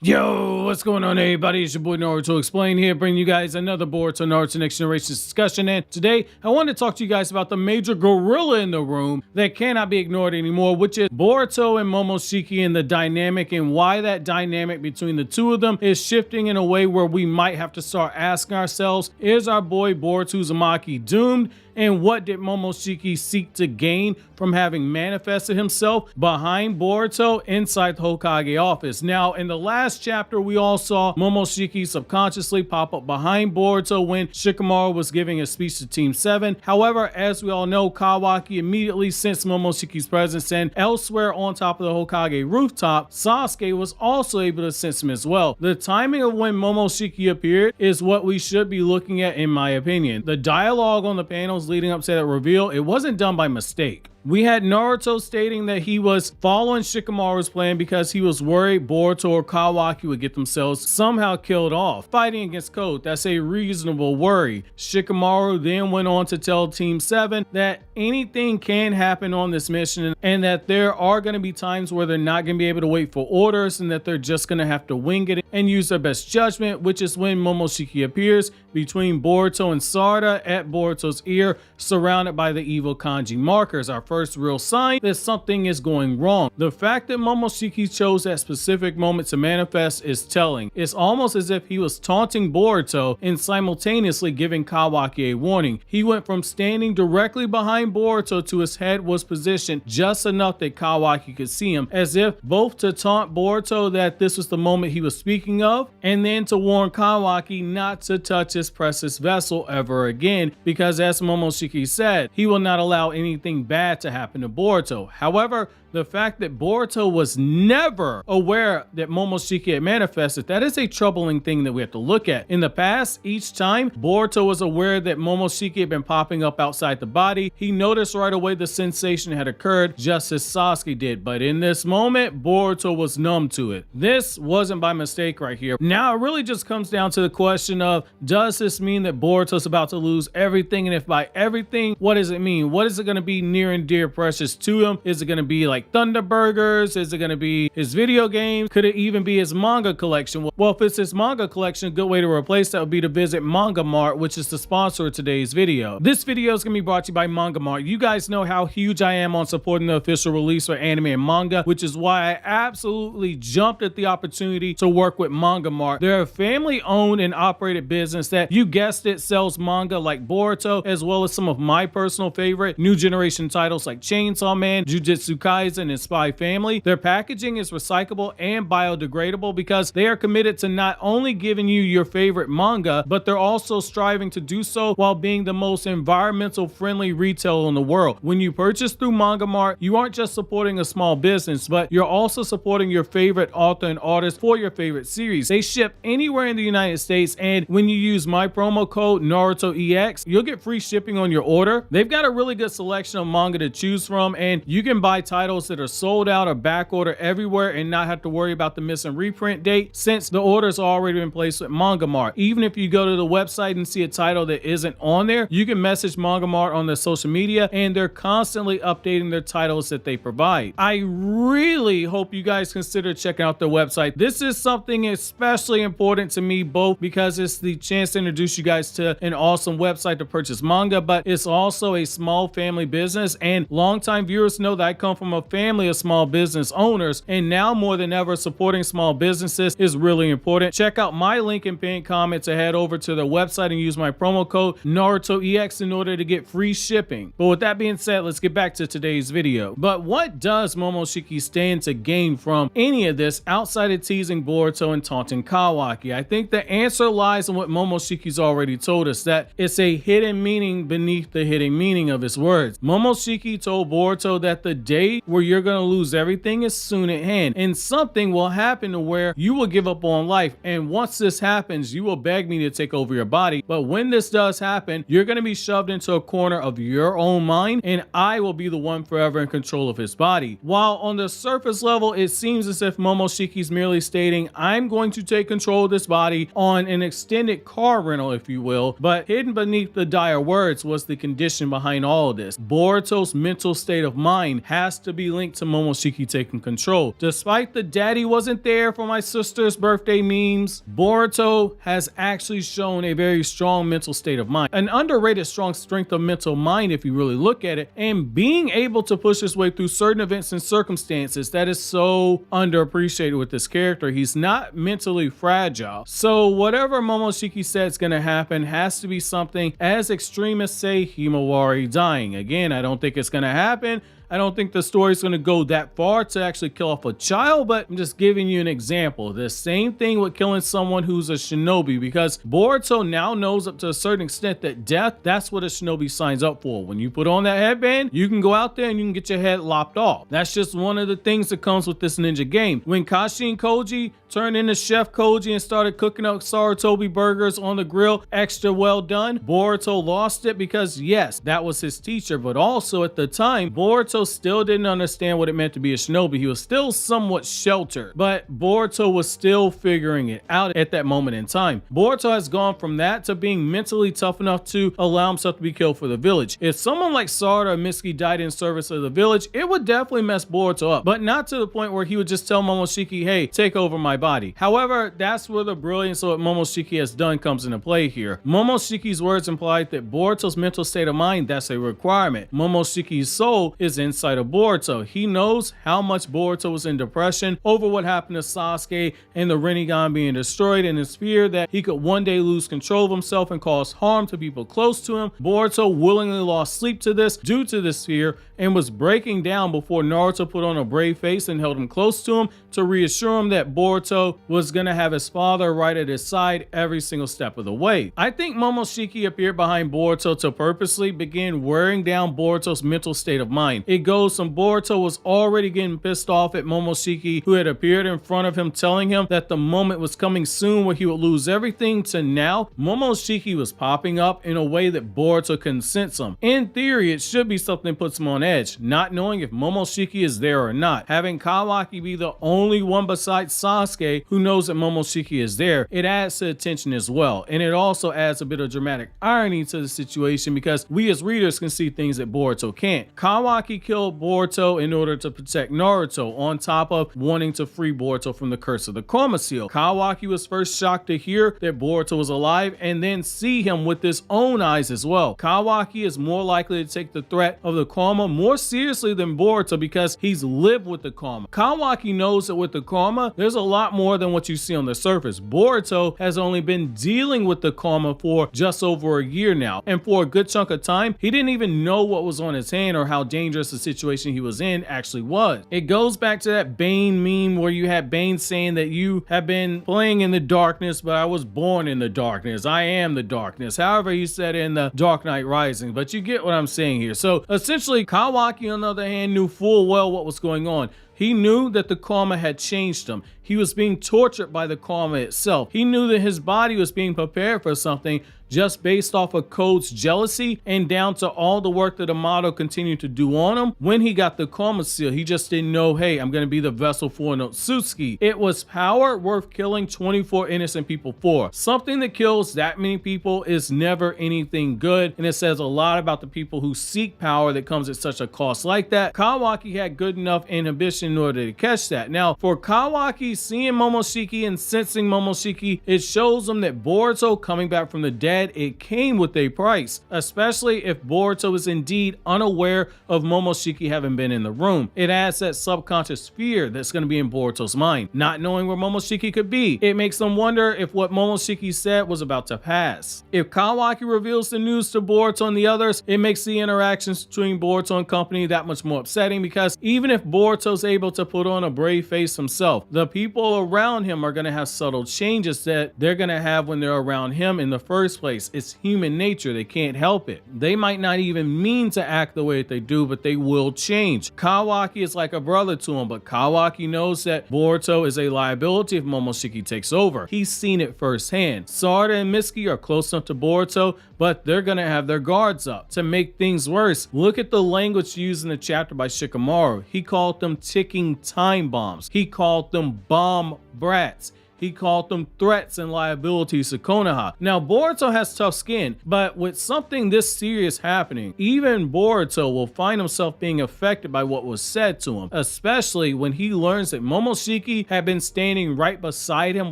Yo, what's going on, everybody? It's your boy Naruto Explain here, bringing you guys another Boruto Naruto Next Generations discussion. And today, I want to talk to you guys about the major gorilla in the room that cannot be ignored anymore, which is Boruto and Momoshiki, and the dynamic and why that dynamic between the two of them is shifting in a way where we might have to start asking ourselves, is our boy Boruto Uzumaki doomed? And what did Momoshiki seek to gain from having manifested himself behind Boruto inside the Hokage office? Now, in the last chapter, we all saw Momoshiki subconsciously pop up behind Boruto when Shikamaru was giving a speech to Team 7. However, as we all know, Kawaki immediately sensed Momoshiki's presence, and elsewhere on top of the Hokage rooftop, Sasuke was also able to sense him as well. The timing of when Momoshiki appeared is what we should be looking at, in my opinion. The dialogue on the panels leading up to that reveal, it wasn't done by mistake. We had Naruto stating that he was following Shikamaru's plan because he was worried Boruto or Kawaki would get themselves somehow killed off. Fighting against Code, that's a reasonable worry. Shikamaru then went on to tell Team 7 that anything can happen on this mission and that there are going to be times where they're not going to be able to wait for orders and that they're just going to have to wing it and use their best judgment, which is when Momoshiki appears between Boruto and Sarada at Boruto's ear, surrounded by the evil kanji markers. Our first real sign that something is going wrong. The fact that Momoshiki chose that specific moment to manifest is telling. It's almost as if he was taunting Boruto and simultaneously giving Kawaki a warning. He went from standing directly behind Boruto to his head was positioned just enough that Kawaki could see him, as if both to taunt Boruto that this was the moment he was speaking of, and then to warn Kawaki not to touch his precious vessel ever again, because as Momoshiki said, he will not allow anything bad to happen to Boruto. However, the fact that Boruto was never aware that Momoshiki had manifested, that is a troubling thing that we have to look at. In the past, each time Boruto was aware that Momoshiki had been popping up outside the body, he noticed right away the sensation had occurred just as Sasuke did. But in this moment, Boruto was numb to it. This wasn't by mistake right here. Now, it really just comes down to the question of, does this mean that Boruto's about to lose everything? And if by everything, what does it mean? What is it going to be near and dear precious to him? Is it going to be like Thunder Burgers? Is it going to be his video games? Could it even be his manga collection? Well, if it's his manga collection, a good way to replace that would be to visit Manga Mart, which is the sponsor of today's video. This video is going to be brought to you by Manga Mart. You guys know how huge I am on supporting the official release for anime and manga, which is why I absolutely jumped at the opportunity to work with Manga Mart. They're a family-owned and operated business that, you guessed it, sells manga like Boruto, as well as some of my personal favorite new generation titles like Chainsaw Man, Jujutsu Kaisen, and Spy Family. Their packaging is recyclable and biodegradable because they are committed to not only giving you your favorite manga, but they're also striving to do so while being the most environmental friendly retailer in the world. When you purchase through Manga Mart, you aren't just supporting a small business, but you're also supporting your favorite author and artist for your favorite series. They ship anywhere in the United States, and when you use my promo code NarutoEX, you'll get free shipping on your order. They've got a really good selection of manga to choose from, and you can buy titles that are sold out or back order everywhere and not have to worry about the missing reprint date, since the order's already been placed with Manga Mart. Even if you go to the website and see a title that isn't on there, you can message Manga Mart on their social media, and they're constantly updating their titles that they provide. I really hope you guys consider checking out their website. This is something especially important to me, both because it's the chance to introduce you guys to an awesome website to purchase manga, but it's also a small family business, and longtime viewers know that I come from a family of small business owners, and now more than ever, supporting small businesses is really important. Check out my link in pinned comment to head over to their website and use my promo code NarutoEX in order to get free shipping. But with that being said, let's get back to today's video. But what does Momoshiki stand to gain from any of this outside of teasing Boruto and taunting Kawaki? I think the answer lies in what Momoshiki's already told us, that it's a hidden meaning beneath the hidden meaning of his words. Momoshiki told Boruto that the day where you're going to lose everything is soon at hand, and something will happen to where you will give up on life, and once this happens, you will beg me to take over your body. But when this does happen, you're going to be shoved into a corner of your own mind, and I will be the one forever in control of his body. While on the surface level, it seems as if Momoshiki's merely stating, I'm going to take control of this body on an extended car rental, if you will, but hidden beneath the dire words was the condition behind all of this. Boruto Boruto's mental state of mind has to be linked to Momoshiki taking control. Despite the daddy wasn't there for my sister's birthday memes, Boruto has actually shown a very strong mental state of mind. An underrated strong strength of mental mind if you really look at it, and being able to push his way through certain events and circumstances that is so underappreciated with this character. He's not mentally fragile. So whatever Momoshiki said is going to happen has to be something as extreme as, say, Himawari dying. Again, I don't think it's going to happen. I don't think the story's going to go that far to actually kill off a child, but I'm just giving you an example. The same thing with killing someone who's a shinobi, because Boruto now knows up to a certain extent that death, that's what a shinobi signs up for. When you put on that headband, you can go out there and you can get your head lopped off. That's just one of the things that comes with this ninja game. When Kashi and Koji turned into Chef Koji and started cooking up Sarutobi burgers on the grill, extra well done, Boruto lost it because yes, that was his teacher, but also at the time, Boruto still didn't understand what it meant to be a shinobi. He was still somewhat sheltered, but Boruto was still figuring it out at that moment in time. Boruto has gone from that to being mentally tough enough to allow himself to be killed for the village. If someone like Sarada or Mitsuki died in service of the village, it would definitely mess Boruto up, but not to the point where he would just tell Momoshiki, hey, take over my body. However, that's where the brilliance of what Momoshiki has done comes into play here. Momoshiki's words implied that Boruto's mental state of mind, that's a requirement. Momoshiki's soul is inside of Boruto. He knows how much Boruto was in depression over what happened to Sasuke and the Rinnegan being destroyed, and his fear that he could one day lose control of himself and cause harm to people close to him. Boruto willingly lost sleep to this due to this fear and was breaking down before Naruto put on a brave face and held him close to him to reassure him that Boruto was going to have his father right at his side every single step of the way. I think Momoshiki appeared behind Boruto to purposely begin wearing down Boruto's mental state of mind. It goes from Boruto was already getting pissed off at Momoshiki, who had appeared in front of him telling him that the moment was coming soon where he would lose everything, to now Momoshiki was popping up in a way that Boruto couldn't sense him. In theory, it should be something that puts him on edge, not knowing if Momoshiki is there or not. Having Kawaki be the only one besides Sasuke who knows that Momoshiki is there, it adds to the tension as well, and it also adds a bit of dramatic irony to the situation because we as readers can see things that Boruto can't. Kawaki killed Boruto in order to protect Naruto, on top of wanting to free Boruto from the curse of the Karma Seal. Kawaki was first shocked to hear that Boruto was alive and then see him with his own eyes as well. Kawaki is more likely to take the threat of the Karma more seriously than Boruto because he's lived with the Karma. Kawaki knows that with the Karma, there's a lot more than what you see on the surface. Boruto has only been dealing with the Karma for just over a year now, and for a good chunk of time, he didn't even know what was on his hand or how dangerous the situation he was in actually was. It goes back to that Bane meme where you had Bane saying that you have been playing in the darkness, but I was born in the darkness. I am the darkness. However, he said in the Dark Knight Rising, but you get what I'm saying here. So essentially, Kawaki, on the other hand, knew full well what was going on. He knew that the Karma had changed him. He was being tortured by the Karma itself. He knew that his body was being prepared for something just based off of Code's jealousy and down to all the work that Amato continued to do on him. When he got the Karma Seal, he just didn't know, hey, I'm going to be the vessel for an Otsutsuki. It was power worth killing 24 innocent people for. Something that kills that many people is never anything good, and it says a lot about the people who seek power that comes at such a cost like that. Kawaki had good enough inhibition in order to catch that. Now, for Kawaki, seeing Momoshiki and sensing Momoshiki, it shows him that Boruto coming back from the dead, it came with a price, especially if Boruto is indeed unaware of Momoshiki having been in the room. It adds that subconscious fear that's going to be in Boruto's mind, not knowing where Momoshiki could be. It makes them wonder if what Momoshiki said was about to pass. If Kawaki reveals the news to Boruto and the others, it makes the interactions between Boruto and company that much more upsetting, because even if Boruto's able to put on a brave face himself, the people around him are going to have subtle changes that they're going to have when they're around him in the first place. It's human nature. They can't help it. They might not even mean to act the way that they do, but they will change. Kawaki is like a brother to him, but Kawaki knows that Boruto is a liability if Momoshiki takes over. He's seen it firsthand. Sarada and Mitsuki are close enough to Boruto, but they're gonna have their guards up. To make things worse, look at the language used in the chapter by Shikamaru. He called them ticking time bombs. He called them bomb brats. He called them threats and liabilities to Konoha. Now, Boruto has tough skin, but with something this serious happening, even Boruto will find himself being affected by what was said to him, especially when he learns that Momoshiki had been standing right beside him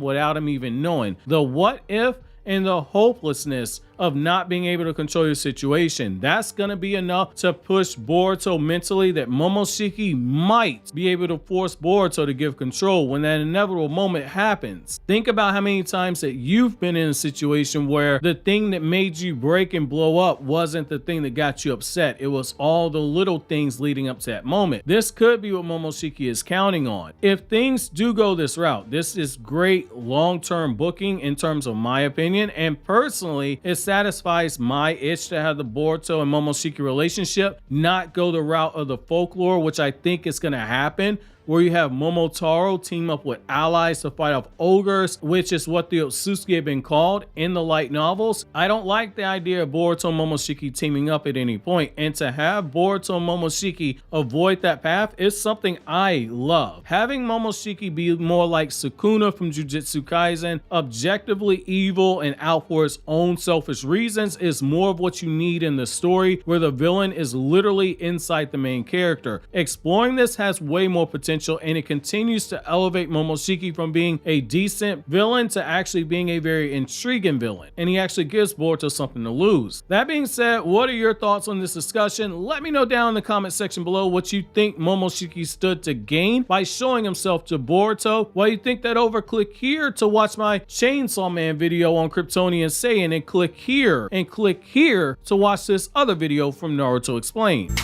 without him even knowing. The what if and the hopelessness of not being able to control your situation. That's gonna be enough to push Boruto mentally that Momoshiki might be able to force Boruto to give control when that inevitable moment happens. Think about how many times that you've been in a situation where the thing that made you break and blow up wasn't the thing that got you upset. It was all the little things leading up to that moment. This could be what Momoshiki is counting on. If things do go this route, this is great long-term booking in terms of my opinion, and personally, it's satisfies my itch to have the Boruto and Momoshiki relationship not go the route of the folklore, which I think is going to happen, where you have Momotaro team up with allies to fight off ogres, which is what the Otsutsuki have been called in the light novels. I don't like the idea of Boruto and Momoshiki teaming up at any point, and to have Boruto and Momoshiki avoid that path is something I love. Having Momoshiki be more like Sukuna from Jujutsu Kaisen, objectively evil and out for his own selfish reasons, is more of what you need in the story, where the villain is literally inside the main character. Exploring this has way more potential, and it continues to elevate Momoshiki from being a decent villain to actually being a very intriguing villain, and he actually gives Boruto something to lose. That being said, what are your thoughts on this discussion? Let me know down in the comment section below what you think Momoshiki stood to gain by showing himself to Boruto. Why you think that over? Click here to watch my Chainsaw Man video on KRYPTONIAN SAIYAN, and click here to watch this other video from Naruto Explained.